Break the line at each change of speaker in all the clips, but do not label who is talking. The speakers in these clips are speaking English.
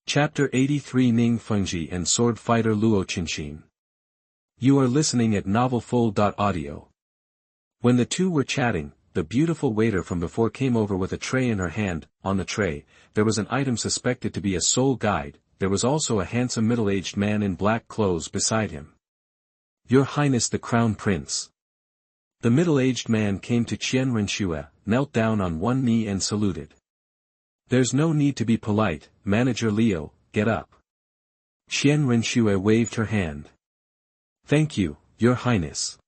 Chapter 83 Ning Fengzhi and Sword Fighter Luo Chenxin. You are listening at novelfull.audio. When the two were chatting, the beautiful waiter from before came over with a tray in her hand. On the tray, there was an item suspected to be a soul guide. There was also a handsome middle-aged man in black clothes beside him. Your Highness the Crown Prince. The middle-aged man came to Ren Xue, knelt down on one knee and saluted. There's no need to be polite, Manager Leo, get up. Ren Xue waved her hand. Thank you, Your Highness.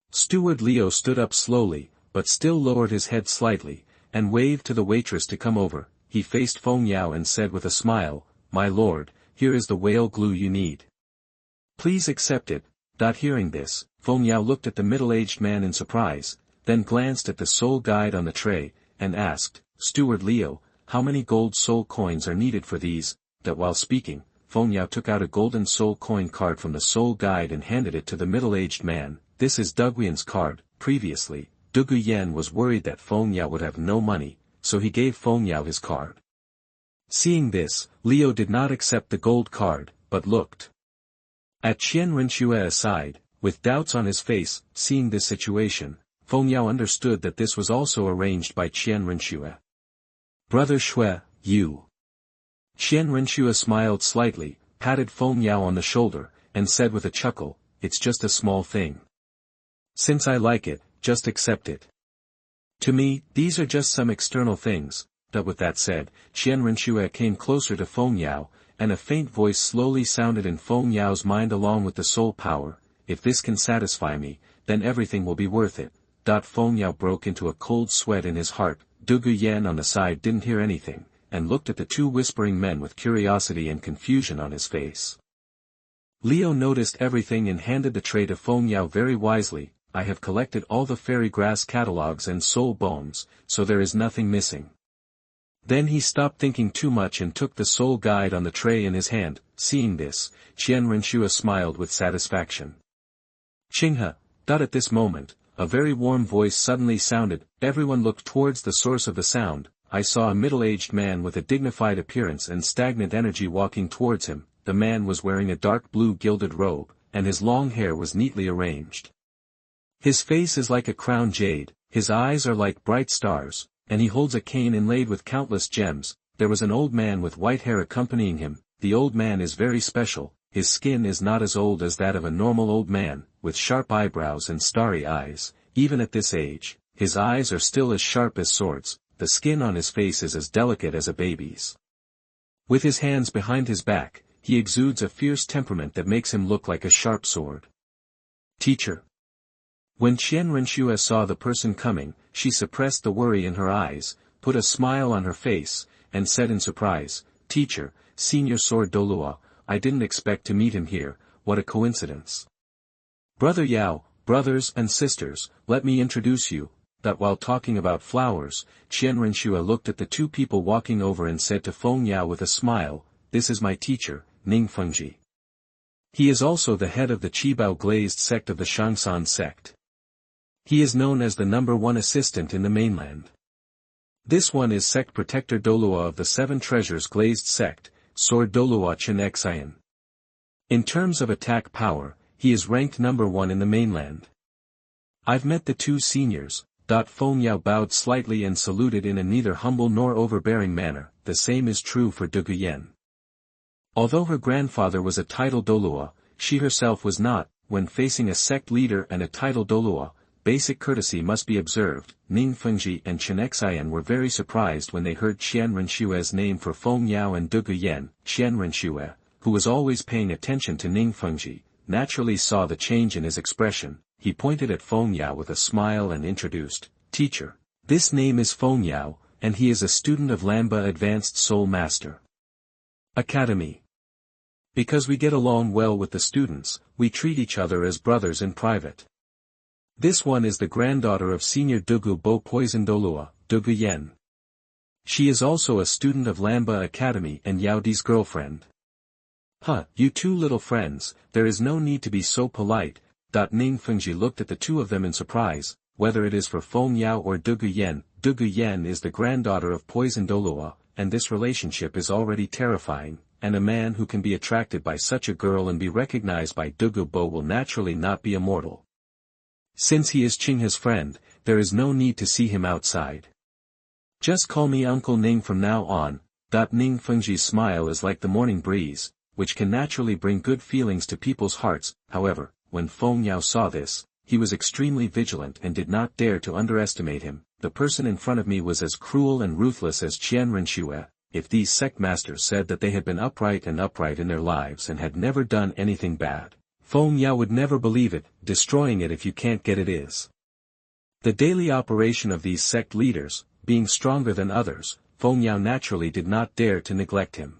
Steward Leo stood up slowly, but still lowered his head slightly, and waved to the waitress to come over. He faced Feng Yao and said with a smile, My lord, here is the whale glue you need. Please accept it. Hearing this, Feng Yao looked at the middle-aged man in surprise, then glanced at the soul guide on the tray, and asked, Steward Leo, how many gold soul coins are needed for these? That while speaking, Feng Yao took out a golden soul coin card from the soul guide and handed it to the middle-aged man. This is Duguyen's card. Previously, Dugu Yen was worried that Feng Yao would have no money, so he gave Feng Yao his card. Seeing this, Leo did not accept the gold card, but looked at Ren Xue aside, with doubts on his face. Seeing this situation, Feng Yao understood that this was also arranged by Ren Xue. Brother Xue, you. Ren Xue smiled slightly, patted Feng Yao on the shoulder, and said with a chuckle, It's just a small thing. Since I like it, just accept it. To me, these are just some external things. With that said, Ren Xue came closer to Feng Yao, and a faint voice slowly sounded in Feng Yao's mind along with the soul power. If this can satisfy me, then everything will be worth it. Feng Yao broke into a cold sweat in his heart. Dugu Yen on the side didn't hear anything, and looked at the two whispering men with curiosity and confusion on his face. Leo noticed everything and handed the tray to Feng Yao very wisely. I have collected all the fairy grass catalogs and soul bones, so there is nothing missing. Then he stopped thinking too much and took the soul guide on the tray in his hand. Seeing this, Ren Xue smiled with satisfaction. Qinghe. At this moment, a very warm voice suddenly sounded. Everyone looked towards the source of the sound. I saw a middle-aged man with a dignified appearance and stagnant energy walking towards him. The man was wearing a dark blue gilded robe, and his long hair was neatly arranged. His face is like a crown jade, his eyes are like bright stars, and he holds a cane inlaid with countless gems. There was an old man with white hair accompanying him. The old man is very special. His skin is not as old as that of a normal old man, with sharp eyebrows and starry eyes. Even at this age, his eyes are still as sharp as swords. The skin on his face is as delicate as a baby's. With his hands behind his back, he exudes a fierce temperament that makes him look like a sharp sword. Teacher. When Ren Xue saw the person coming, she suppressed the worry in her eyes, put a smile on her face, and said in surprise, Teacher, Senior Sword Douluo, I didn't expect to meet him here. What a coincidence. Brother Yao, brothers and sisters, let me introduce you. While talking about flowers, Ren Xue looked at the two people walking over and said to Feng Yao with a smile, This is my teacher, Ning Fengzhi. He is also the head of the Qibao glazed sect of the Shangsan sect. He is known as the #1 assistant in the mainland. This one is sect protector Douluo of the Seven Treasures glazed sect, Sword Douluo Chenxin. In terms of attack power, he is ranked #1 in the mainland. I've met the two seniors. Feng Yao bowed slightly and saluted in a neither humble nor overbearing manner. The same is true for Dugu Yen. Although her grandfather was a title Douluo, she herself was not. When facing a sect leader and a title Douluo, basic courtesy must be observed. Ning Fengzhi and Chenxin were very surprised when they heard Ren Xue's name for Feng Yao and Dugu Yen. Ren Xue, who was always paying attention to Ning Fengzhi, naturally saw the change in his expression. He pointed at Feng Yao with a smile and introduced, Teacher. This name is Feng Yao, and he is a student of Lamba Advanced Soul Master Academy. Because we get along well with the students, we treat each other as brothers in private. This one is the granddaughter of Senior Dugu Bo Poison Douluo, Dugu Yen. She is also a student of Lamba Academy and Yao Di's girlfriend. You two little friends, there is no need to be so polite. Ning Fengzhi looked at the two of them in surprise. Whether it is for Feng Yao or Dugu Yen is the granddaughter of Poison Douluo, and this relationship is already terrifying, and a man who can be attracted by such a girl and be recognized by Dugu Bo will naturally not be immortal. Since he is Qinghe's friend, there is no need to see him outside. Just call me Uncle Ning from now on. Ning Fengzhi's smile is like the morning breeze, which can naturally bring good feelings to people's hearts. However, when Feng Yao saw this, he was extremely vigilant and did not dare to underestimate him. The person in front of me was as cruel and ruthless as Ren Xue. If these sect masters said that they had been upright in their lives and had never done anything bad, Feng Yao would never believe it. Destroying it if you can't get it is the daily operation of these sect leaders. Being stronger than others, Feng Yao naturally did not dare to neglect him.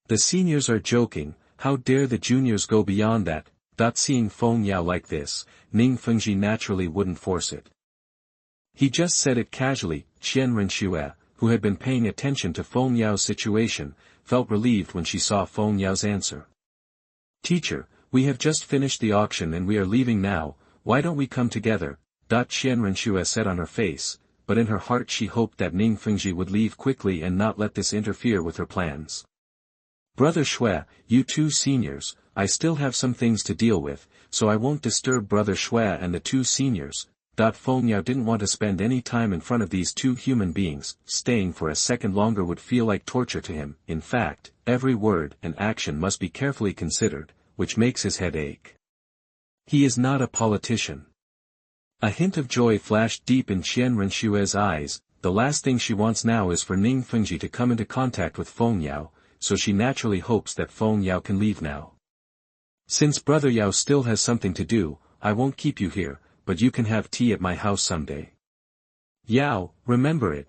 The seniors are joking, how dare the juniors go beyond that? Seeing Feng Yao like this, Ning Fengzhi naturally wouldn't force it. He just said it casually. Ren Xue, who had been paying attention to Feng Yao's situation, felt relieved when she saw Feng Yao's answer. Teacher, we have just finished the auction and we are leaving now, why don't we come together? Ren Xue said on her face, but in her heart she hoped that Ning Fengzhi would leave quickly and not let this interfere with her plans. Brother Xue, you two seniors, I still have some things to deal with, so I won't disturb Brother Xue and the two seniors. Feng Yao didn't want to spend any time in front of these two human beings. Staying for a second longer would feel like torture to him. In fact, every word and action must be carefully considered, which makes his head ache. He is not a politician. A hint of joy flashed deep in Ren Xue's eyes. The last thing she wants now is for Ning Fengzhi to come into contact with Feng Yao, so she naturally hopes that Feng Yao can leave now. Since Brother Yao still has something to do, I won't keep you here, but you can have tea at my house someday. Yao, remember it.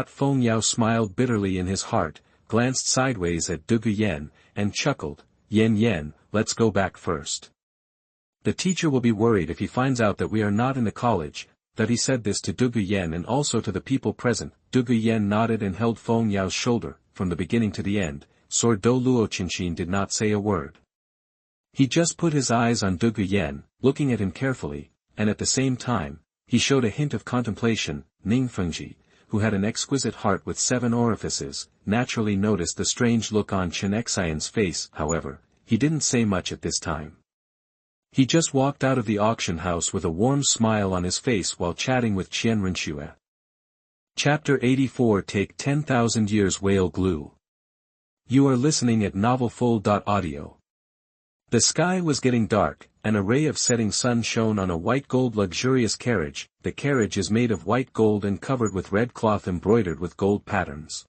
Feng Yao smiled bitterly in his heart, glanced sideways at Dugu Yen, and chuckled. Yen, let's go back first. The teacher will be worried if he finds out that we are not in the college. He said this to Dugu Yen and also to the people present. Dugu Yen nodded and held Feng Yao's shoulder. From the beginning to the end, Douluo Continent did not say a word. He just put his eyes on Dugu Yen, looking at him carefully, and at the same time, he showed a hint of contemplation. Ning Fengzhi, who had an exquisite heart with 7 orifices, naturally noticed the strange look on Chenxian's face. However, he didn't say much at this time. He just walked out of the auction house with a warm smile on his face while chatting with Ren Xue. Chapter 84 Take 10,000 Years Whale Glue. You are listening at novelfull.audio. The sky was getting dark, an ray of setting sun shone on a white gold luxurious carriage. The carriage is made of white gold and covered with red cloth embroidered with gold patterns.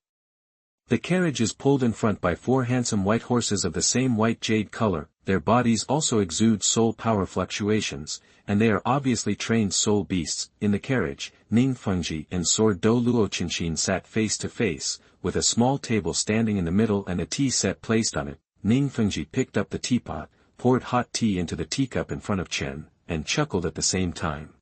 The carriage is pulled in front by 4 handsome white horses of the same white jade color. Their bodies also exude soul power fluctuations, and they are obviously trained soul beasts. In the carriage, Ning Fengzhi and Douluo Continent sat face to face, with a small table standing in the middle and a tea set placed on it. Ning Fengzhi picked up the teapot, poured hot tea into the teacup in front of Chen, and chuckled at the same time.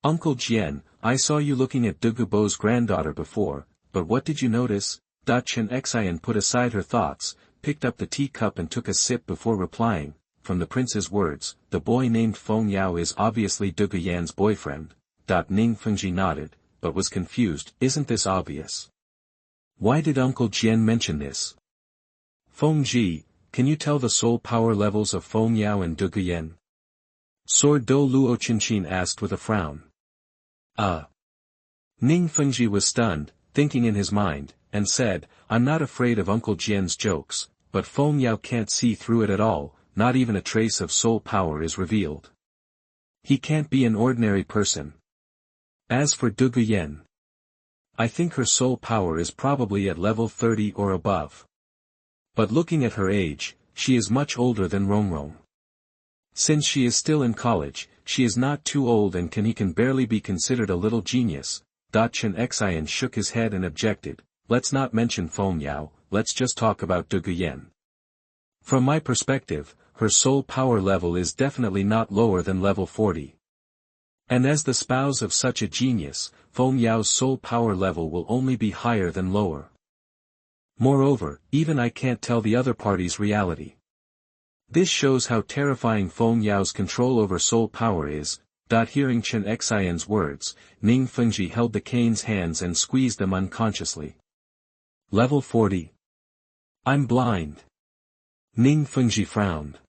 Uncle Jian, I saw you looking at Dugu Bo's granddaughter before, but what did you notice? Chenxian put aside her thoughts, picked up the teacup and took a sip before replying. From the prince's words, the boy named Feng Yao is obviously Dugu Yan's boyfriend. Ning Fengzhi nodded, but was confused. Isn't this obvious? Why did Uncle Jian mention this? Fengzhi, can you tell the soul power levels of Feng Yao and Dugu Yan? Douluo Continent asked with a frown. Ning Fengzhi was stunned, thinking in his mind, and said, I'm not afraid of Uncle Jian's jokes, but Feng Yao can't see through it at all, not even a trace of soul power is revealed. He can't be an ordinary person. As for Dugu Yan, I think her soul power is probably at level 30 or above. But looking at her age, she is much older than Rongrong. Since she is still in college, she is not too old and can barely be considered a little genius. Chenxian shook his head and objected, let's not mention Feng Yao, let's just talk about Dugu Yan. From my perspective, her soul power level is definitely not lower than level 40. And as the spouse of such a genius, Feng Yao's soul power level will only be higher than lower. Moreover, even I can't tell the other party's reality. This shows how terrifying Feng Yao's control over soul power is. Hearing Chenxian's words, Ning Fengzhi held the cane's hands and squeezed them unconsciously. Level 40. I'm blind. Ning Fengzhi frowned.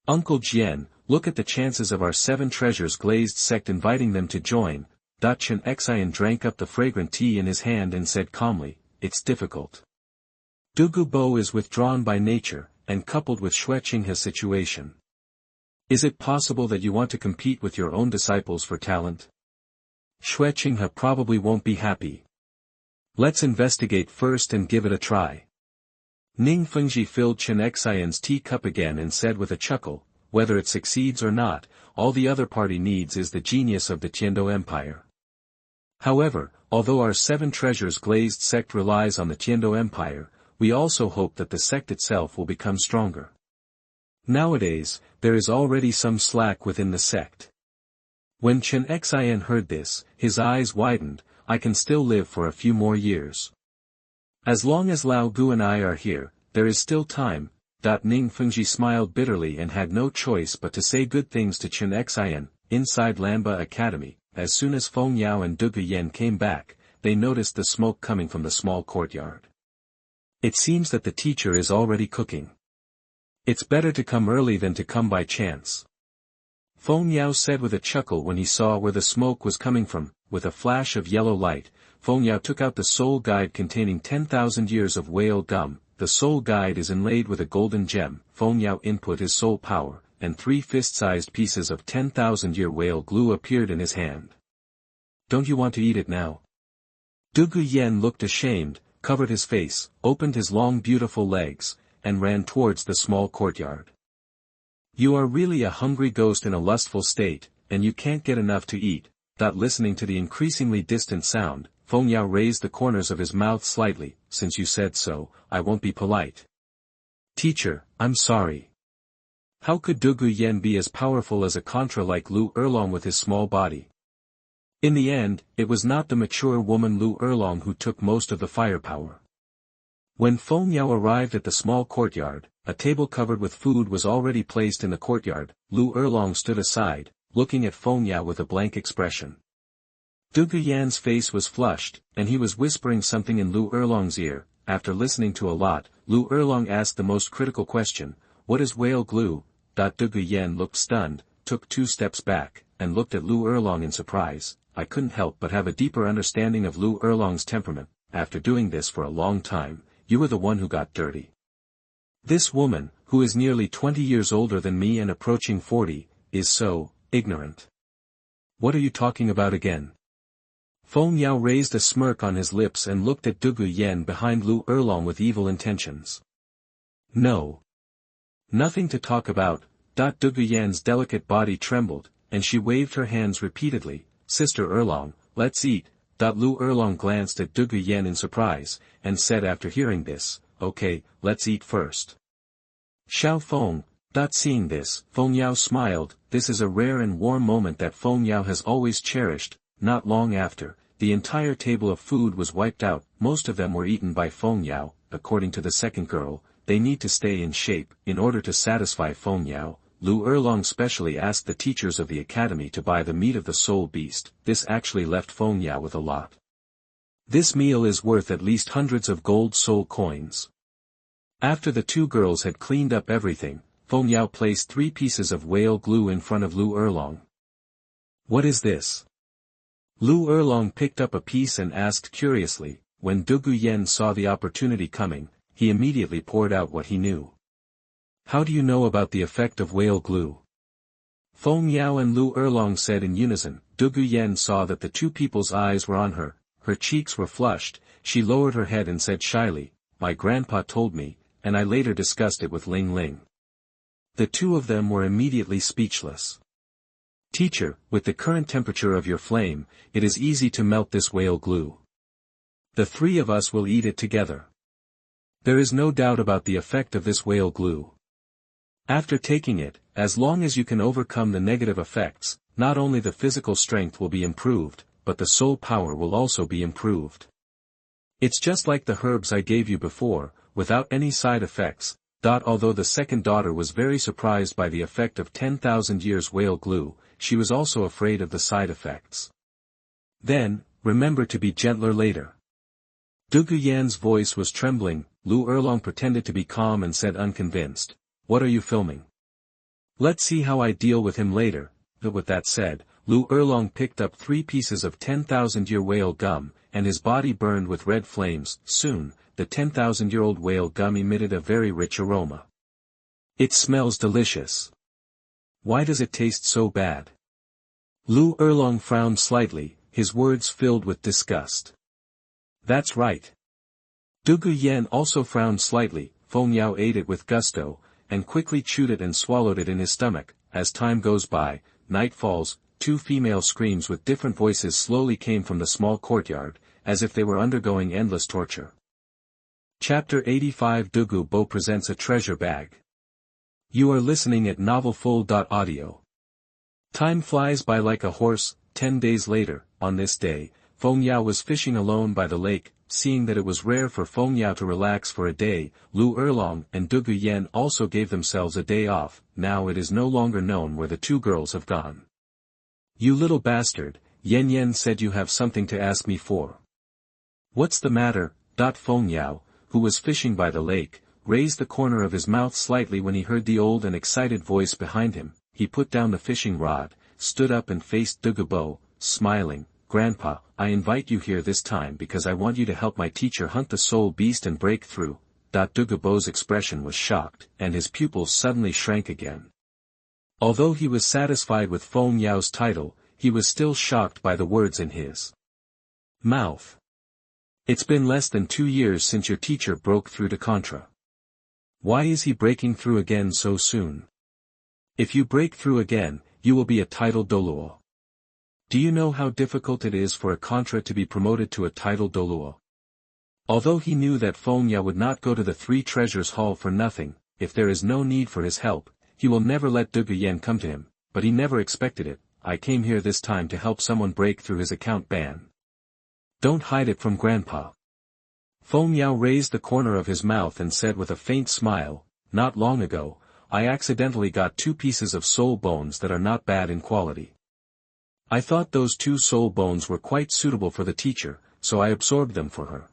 Uncle Jian, look at the chances of our 7 treasures glazed sect inviting them to join. Chenxin drank up the fragrant tea in his hand and said calmly, it's difficult. Dugu Bo is withdrawn by nature, and coupled with Xue Qinghe's situation. Is it possible that you want to compete with your own disciples for talent? Xue Qinghe probably won't be happy. Let's investigate first and give it a try. Ning Fengzhi filled Chenxin's teacup again and said with a chuckle, whether it succeeds or not, all the other party needs is the genius of the Tiando Empire. However, although our 7 treasures glazed sect relies on the Tiando Empire, we also hope that the sect itself will become stronger. Nowadays, there is already some slack within the sect. When Chenxin heard this, his eyes widened. I can still live for a few more years. As long as Lao Gu and I are here, there is still time. Ning Fengzhi smiled bitterly and had no choice but to say good things to Chenxin. Inside Lanba Academy, as soon as Feng Yao and Dugu Yen came back, they noticed the smoke coming from the small courtyard. It seems that the teacher is already cooking. It's better to come early than to come by chance. Feng Yao said with a chuckle when he saw where the smoke was coming from. With a flash of yellow light, Feng Yao took out the soul guide containing 10,000 years of whale gum. The soul guide is inlaid with a golden gem. Feng Yao input his soul power, and 3 fist-sized pieces of 10,000-year whale glue appeared in his hand. Don't you want to eat it now? Dugu Yen looked ashamed, covered his face, opened his long beautiful legs, and ran towards the small courtyard. You are really a hungry ghost in a lustful state, and you can't get enough to eat. Listening to the increasingly distant sound, Feng Yao raised the corners of his mouth slightly. Since you said so, I won't be polite. Teacher, I'm sorry. How could Dugu Yen be as powerful as a contra like Liu Erlong with his small body? In the end, it was not the mature woman Liu Erlong who took most of the firepower. When Feng Yao arrived at the small courtyard, a table covered with food was already placed in the courtyard. Liu Erlong stood aside, looking at Feng Yao with a blank expression. Dugu Yan's face was flushed, and he was whispering something in Liu Erlong's ear. After listening to a lot, Liu Erlong asked the most critical question, what is whale glue? Dugu Yan looked stunned, took 2 steps back, and looked at Liu Erlong in surprise. I couldn't help but have a deeper understanding of Liu Erlong's temperament. After doing this for a long time, you were the one who got dirty. This woman, who is nearly 20 years older than me and approaching 40, is so ignorant. What are you talking about again? Feng Yao raised a smirk on his lips and looked at Dugu Yen behind Liu Erlong with evil intentions. No. Nothing to talk about. Dugu Yan's delicate body trembled, and she waved her hands repeatedly. Sister Erlong, let's eat. Liu Erlong glanced at Dugu Yen in surprise, and said after hearing this, okay, let's eat first. Xiao Feng. Seeing this, Feng Yao smiled. This is a rare and warm moment that Feng Yao has always cherished. Not long after, the entire table of food was wiped out. Most of them were eaten by Feng Yao. According to the second girl, they need to stay in shape. In order to satisfy Feng Yao, Liu Erlong specially asked the teachers of the academy to buy the meat of the soul beast. This actually left Feng Yao with a lot. This meal is worth at least hundreds of gold soul coins. After the 2 girls had cleaned up everything, Feng Yao placed 3 pieces of whale glue in front of Liu Erlong. What is this? Liu Erlong picked up a piece and asked curiously. When Dugu Yen saw the opportunity coming, he immediately poured out what he knew. How do you know about the effect of whale glue? Feng Yao and Liu Erlong said in unison. Dugu Yen saw that the 2 people's eyes were on her. Her cheeks were flushed. She lowered her head and said shyly, my grandpa told me, and I later discussed it with Ling Ling. The 2 of them were immediately speechless. Teacher, with the current temperature of your flame, it is easy to melt this whale glue. The 3 of us will eat it together. There is no doubt about the effect of this whale glue. After taking it, as long as you can overcome the negative effects, not only the physical strength will be improved, but the soul power will also be improved. It's just like the herbs I gave you before, without any side effects. Although the second daughter was very surprised by the effect of 10,000 years whale glue, she was also afraid of the side effects. Then, remember to be gentler later. Dugu Yan's voice was trembling. Liu Erlong pretended to be calm and said unconvinced, "What are you filming? Let's see how I deal with him later." But with that said, Liu Erlong picked up 3 pieces of 10,000-year whale gum, and his body burned with red flames. Soon, the 10,000-year-old whale gum emitted a very rich aroma. "It smells delicious. Why does it taste so bad?" Liu Erlong frowned slightly, his words filled with disgust. "That's right." Dugu Yan also frowned slightly. Feng Yao ate it with gusto, and quickly chewed it and swallowed it in his stomach. As time goes by, night falls. 2 female screams with different voices slowly came from the small courtyard, as if they were undergoing endless torture. Chapter 85 Dugu Bo presents a treasure bag. You are listening at novelfull.audio. Time flies by like a horse. 10 days later, on this day, Feng Yao was fishing alone by the lake. Seeing that it was rare for Feng Yao to relax for a day, Liu Erlong and Dugu Yan also gave themselves a day off. Now it is no longer known where the 2 girls have gone. "You little bastard," Yan said, "you have something to ask me for." "What's the matter?" Feng Yao, who was fishing by the lake, raised the corner of his mouth slightly when he heard the old and excited voice behind him. He put down the fishing rod, stood up and faced Dugu Bo, smiling. "Grandpa, I invite you here this time because I want you to help my teacher hunt the soul beast and break through." Dugu Bo's expression was shocked, and his pupils suddenly shrank again. Although he was satisfied with Feng Yao's title, he was still shocked by the words in his mouth. "It's been less than 2 years since your teacher broke through to Contra. Why is he breaking through again so soon? If you break through again, you will be a titled Douluo. Do you know how difficult it is for a Contra to be promoted to a titled Douluo?" Although he knew that Feng Yao would not go to the 3 treasures hall for nothing, if there is no need for his help, he will never let Dugu Yan come to him, but he never expected it. "I came here this time to help someone break through his account ban. Don't hide it from Grandpa." Feng Yao raised the corner of his mouth and said with a faint smile, "Not long ago, I accidentally got 2 pieces of soul bones that are not bad in quality. I thought those 2 soul bones were quite suitable for the teacher, so I absorbed them for her.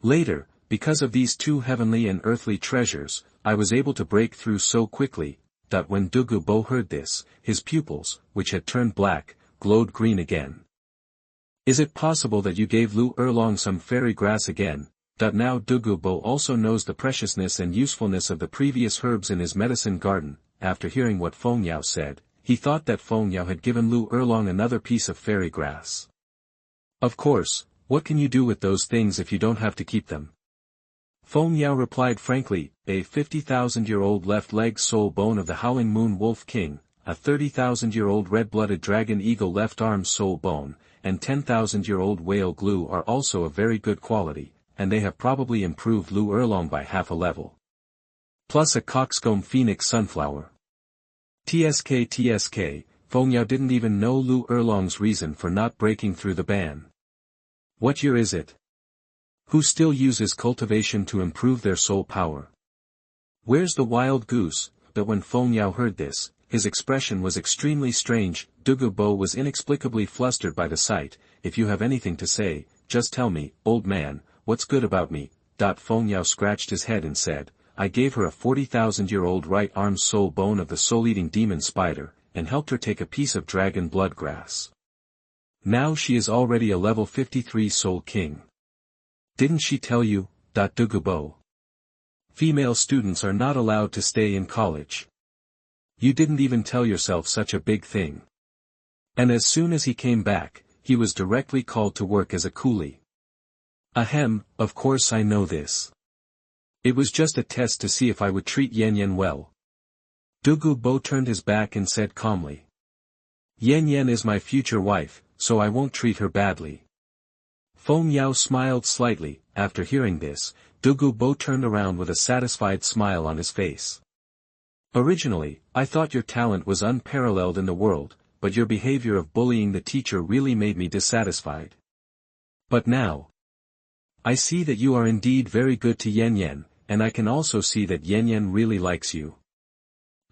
Later, because of these 2 heavenly and earthly treasures, I was able to break through so quickly." When Dugu Bo heard this, his pupils, which had turned black, glowed green again. "Is it possible that you gave Liu Erlong some fairy grass again?" Now Dugu Bo also knows the preciousness and usefulness of the previous herbs in his medicine garden. After hearing what Feng Yao said, he thought that Feng Yao had given Liu Erlong another piece of fairy grass. "Of course, what can you do with those things if you don't have to keep them?" Feng Yao replied frankly, "A 50,000-year-old left leg soul bone of the Howling Moon Wolf King, a 30,000-year-old red-blooded dragon eagle left arm soul bone, and 10,000-year-old whale glue are also of very good quality, and they have probably improved Liu Erlong by half a level. Plus a coxcomb phoenix sunflower." TSK, Feng Yao didn't even know Liu Erlong's reason for not breaking through the ban. "What year is it? Who still uses cultivation to improve their soul power? Where's the wild goose?" But when Feng Yao heard this, his expression was extremely strange. Dugu Bo was inexplicably flustered by the sight. "If you have anything to say, just tell me, old man, what's good about me?" Feng Yao scratched his head and said, "I gave her a 40,000-year-old right arm soul bone of the soul-eating demon spider, and helped her take a piece of dragon blood grass. Now she is already a level 53 soul king. Didn't she tell you?" Dugu Bo. "Female students are not allowed to stay in college. You didn't even tell yourself such a big thing." And as soon as he came back, he was directly called to work as a coolie. "Ahem, of course I know this. It was just a test to see if I would treat Yan well." Dugu Bo turned his back and said calmly, Yan is my future wife, so I won't treat her badly." Feng Yao smiled slightly. After hearing this, Dugu Bo turned around with a satisfied smile on his face. "Originally, I thought your talent was unparalleled in the world, but your behavior of bullying the teacher really made me dissatisfied. But now, I see that you are indeed very good to Yan, and I can also see that Yan really likes you.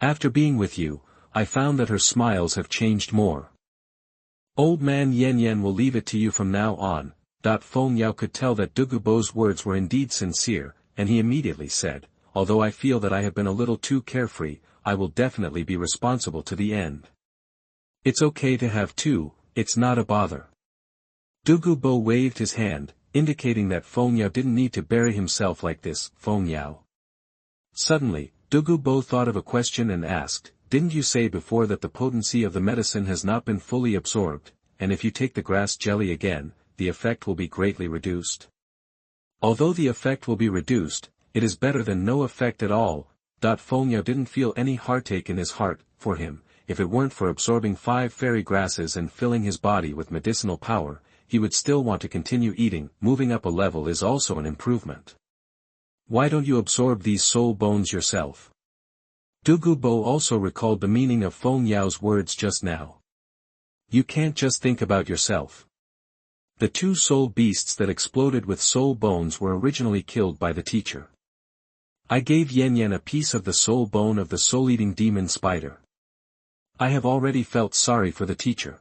After being with you, I found that her smiles have changed more. Old man Yan will leave it to you from now on." Feng Yao could tell that Dugu Bo's words were indeed sincere, and he immediately said, although I feel that I have been a little too carefree, I will definitely be responsible to the end. It's okay to have two, it's not a bother. Dugu Bo waved his hand, indicating that Feng Yao didn't need to bury himself like this. Feng Yao. Suddenly, Dugu Bo thought of a question and asked, didn't you say before that the potency of the medicine has not been fully absorbed, and if you take the grass jelly again, the effect will be greatly reduced? Although the effect will be reduced, it is better than no effect at all. Feng Yao didn't feel any heartache in his heart, for him, if it weren't for absorbing 5 fairy grasses and filling his body with medicinal power, he would still want to continue eating. Moving up a level is also an improvement. Why don't you absorb these soul bones yourself? Dugu Bo also recalled the meaning of Feng Yao's words just now. You can't just think about yourself. The 2 soul beasts that exploded with soul bones were originally killed by the teacher. I gave Yan a piece of the soul bone of the soul-eating demon spider. I have already felt sorry for the teacher.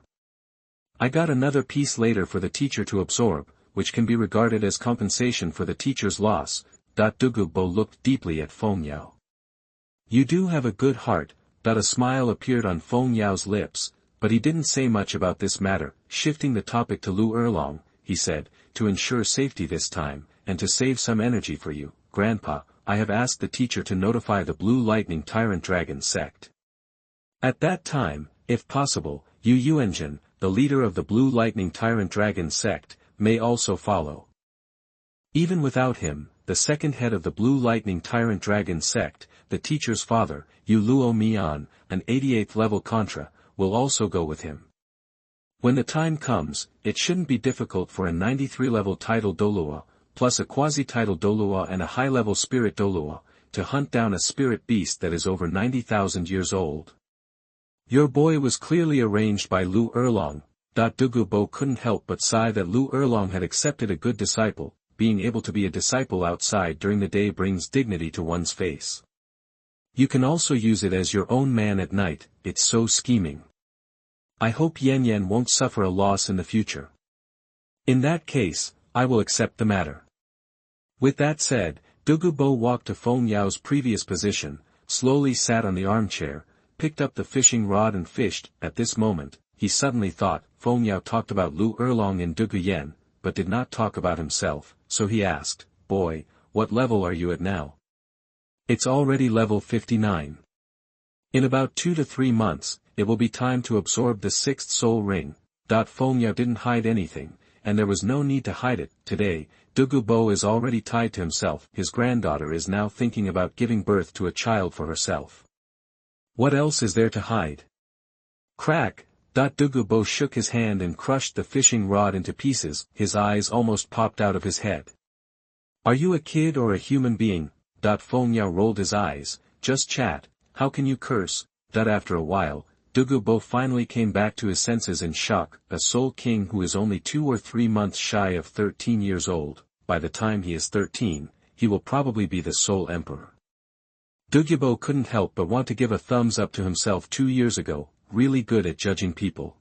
I got another piece later for the teacher to absorb, which can be regarded as compensation for the teacher's loss. Dugu Bo looked deeply at Feng Yao. You do have a good heart. A smile appeared on Feng Yao's lips, but he didn't say much about this matter. Shifting the topic to Liu Erlong, he said, to ensure safety this time, and to save some energy for you, Grandpa, I have asked the teacher to notify the Blue Lightning Tyrant Dragon sect. At that time, if possible, Yu Yuanjin, the leader of the Blue Lightning Tyrant Dragon sect, may also follow. Even without him, the second head of the Blue Lightning Tyrant Dragon sect, the teacher's father, Yu Luo Mian, an 88th level Contra, will also go with him. When the time comes, it shouldn't be difficult for a 93 level title Douluo, plus a quasi-title Douluo and a high-level spirit Douluo, to hunt down a spirit beast that is over 90,000 years old. Your boy was clearly arranged by Liu Erlong. Dugu Bo couldn't help but sigh that Liu Erlong had accepted a good disciple. Being able to be a disciple outside during the day brings dignity to one's face. You can also use it as your own man at night. It's so scheming. I hope Yan won't suffer a loss in the future. In that case, I will accept the matter. With that said, Dugu Bo walked to Feng Yao's previous position, slowly sat on the armchair, picked up the fishing rod and fished. At this moment, he suddenly thought, Feng Yao talked about Liu Erlong and Dugu Yan, but did not talk about himself, so he asked, boy, what level are you at now? It's already level 59. In about 2 to 3 months, it will be time to absorb the 6th soul ring. Feng Yao didn't hide anything, and there was no need to hide it. Today, Dugu Bo is already tied to himself. His granddaughter is now thinking about giving birth to a child for herself. What else is there to hide? Crack! Dugu Bo shook his hand and crushed the fishing rod into pieces. His eyes almost popped out of his head. Are you a kid or a human being? Feng Yao rolled his eyes. Just chat. How can you curse? After a while, Dugu Bo finally came back to his senses in shock. A soul king who is only 2 or 3 months shy of 13 years old. By the time he is 13, he will probably be the soul emperor. Dugu Bo couldn't help but want to give a thumbs up to himself 2 years ago. Really good at judging people.